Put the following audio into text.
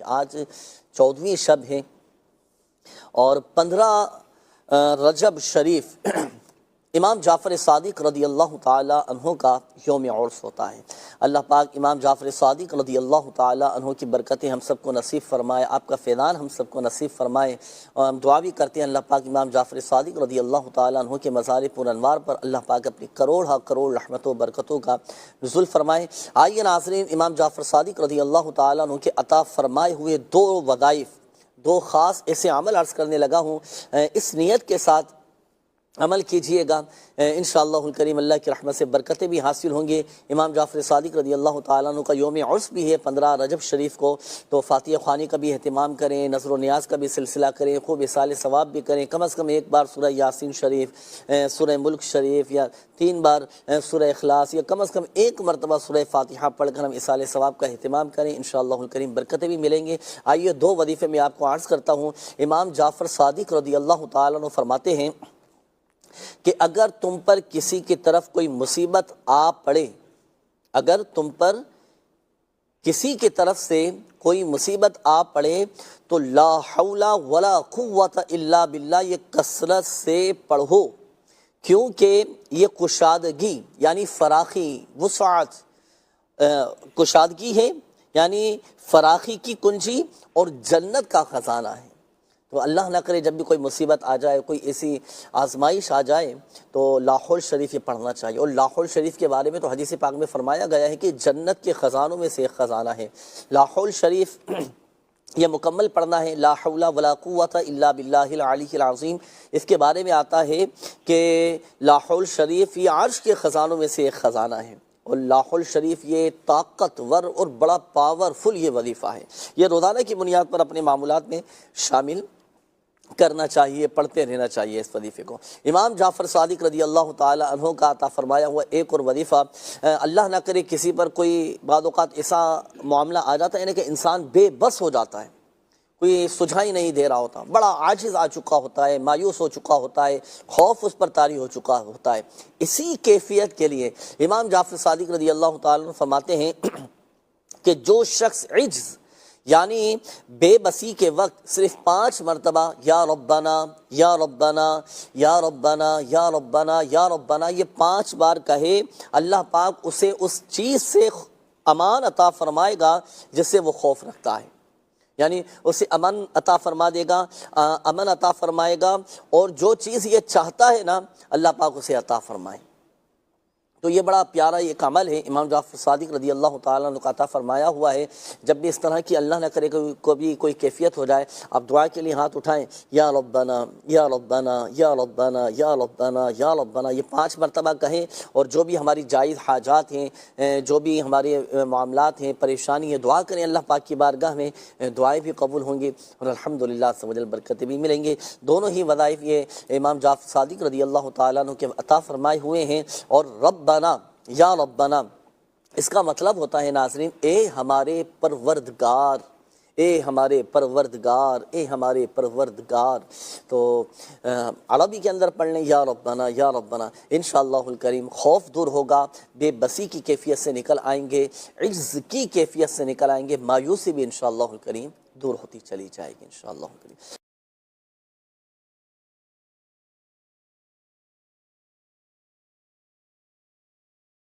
آج 14ویں شب ہے اور 15 رجب شریف امام جعفر صادق رضی اللہ تعالی عنہ کا یوم عرس ہوتا ہے۔ اللہ پاک امام جعفر صادق رضی اللہ تعالی عنہ کی برکتیں ہم سب کو نصیب فرمائے، آپ کا فیضان ہم سب کو نصیب فرمائے، اور ہم دعا بھی کرتے ہیں اللہ پاک امام جعفر صادق رضی اللہ تعالی عنہ کے مزار پر انوار پر اللہ پاک اپنی کروڑ رحمتوں و برکتوں کا نزول فرمائے۔ آئیے ناظرین، امام جعفر صادق رضی اللہ تعالی عنہ کے عطا فرمائے ہوئے دو وظائف، دو خاص ایسے عمل عرض کرنے لگا ہوں، اس نیت کے ساتھ عمل کیجئے گا، انشاءاللہ الکریم اللہ کی رحمت سے برکتیں بھی حاصل ہوں گے۔ امام جعفر صادق رضی اللہ تعالیٰ عنہ کا یوم عرس بھی ہے 15 رجب شریف کو، تو فاتحہ خوانی کا بھی اہتمام کریں، نظر و نیاز کا بھی سلسلہ کریں، خوب اصال ثواب بھی کریں، کم از کم ایک بار سورہ یاسین شریف، سورہ ملک شریف، یا 3 بار سورہ اخلاص، یا کم از کم ایک مرتبہ سورہ فاتحہ پڑھ کر ہم اصال ثواب کا اہتمام کریں، انشاءاللہ الکریم برکتیں بھی ملیں گے۔ آئیے 2 وظیفے میں آپ کو عرض کرتا ہوں۔ امام جعفر صادق رضی اللہ تعالیٰ عنہ فرماتے ہیں کہ اگر تم پر کسی کی طرف کوئی مصیبت آ پڑے، اگر تم پر کسی کی طرف سے کوئی مصیبت آ پڑے تو لا حول ولا قوت الا باللہ یہ کثرت سے پڑھو، کیونکہ یہ کشادگی یعنی فراخی، وسعت، کشادگی ہے یعنی فراخی کی کنجی اور جنت کا خزانہ ہے۔ تو اللہ نہ کرے جب بھی کوئی مصیبت آ جائے، کوئی ایسی آزمائش آ جائے تو لا حول شریف یہ پڑھنا چاہیے۔ اور لا حول شریف کے بارے میں تو حدیث پاک میں فرمایا گیا ہے کہ جنت کے خزانوں میں سے ایک خزانہ ہے۔ لا حول شریف یہ مکمل پڑھنا ہے، لا حول ولا قوت الا باللہ العلی العظیم۔ اس کے بارے میں آتا ہے کہ لا حول شریف یہ عرش کے خزانوں میں سے ایک خزانہ ہے، اور لا حول شریف یہ طاقتور اور بڑا پاورفل یہ وظیفہ ہے۔ یہ روزانہ کی بنیاد پر اپنے معمولات میں شامل کرنا چاہیے، پڑھتے رہنا چاہیے اس وظیفے کو۔ امام جعفر صادق رضی اللہ تعالی عنہ کا عطا فرمایا ہوا ایک اور وظیفہ، اللہ نہ کرے کسی پر کوئی بعض اوقات ایسا معاملہ آ جاتا ہے نا کہ انسان بے بس ہو جاتا ہے، کوئی سجھائی نہیں دے رہا ہوتا، بڑا عاجز آ چکا ہوتا ہے، مایوس ہو چکا ہوتا ہے، خوف اس پر طاری ہو چکا ہوتا ہے۔ اسی کیفیت کے لیے امام جعفر صادق رضی اللہ تعالی عنہ فرماتے ہیں کہ جو شخص عجز یعنی بے بسی کے وقت صرف 5 مرتبہ یا ربنا یا ربنا یا ربنا یا ربنا یا ربنا یہ 5 بار کہے، اللہ پاک اسے اس چیز سے امان عطا فرمائے گا جس سے وہ خوف رکھتا ہے، یعنی اسے امن عطا فرما دے گا، امن عطا فرمائے گا، اور جو چیز یہ چاہتا ہے نا اللہ پاک اسے عطا فرمائے۔ تو یہ بڑا پیارا ایک عمل ہے، امام جعفر صادق رضی اللہ تعالیٰ عنہ کا عطا فرمایا ہوا ہے۔ جب بھی اس طرح کی اللہ نہ کرے کبھی کوئی کیفیت ہو جائے، آپ دعا کے لیے ہاتھ اٹھائیں، یا ربنا یا ربنا یا ربنا یا ربنا یا ربنا یہ 5 مرتبہ کہیں، اور جو بھی ہماری جائز حاجات ہیں، جو بھی ہمارے معاملات ہیں، پریشانی ہے، دعا کریں اللہ پاک کی بارگاہ میں، دعائیں بھی قبول ہوں گی اور الحمدللہ عز و جل برکتیں بھی ملیں گے۔ دونوں ہی وظائف یہ امام جعفر صادق رضی اللہ تعالیٰ عنہ کے عطا فرمائے ہوئے ہیں۔ اور ربنا یا ربنا اس کا مطلب ہوتا ہے ناظرین، اے ہمارے پروردگار، اے ہمارے پروردگار، اے ہمارے پروردگار۔ تو عربی کے اندر پڑھ لیں یا ربنا یا ربنا، انشاءاللہ الکریم خوف دور ہوگا، بے بسی کی کیفیت سے نکل آئیں گے، عجز کی کیفیت سے نکل آئیں گے، مایوسی بھی انشاءاللہ الکریم دور ہوتی چلی جائے گی انشاءاللہ الکریم۔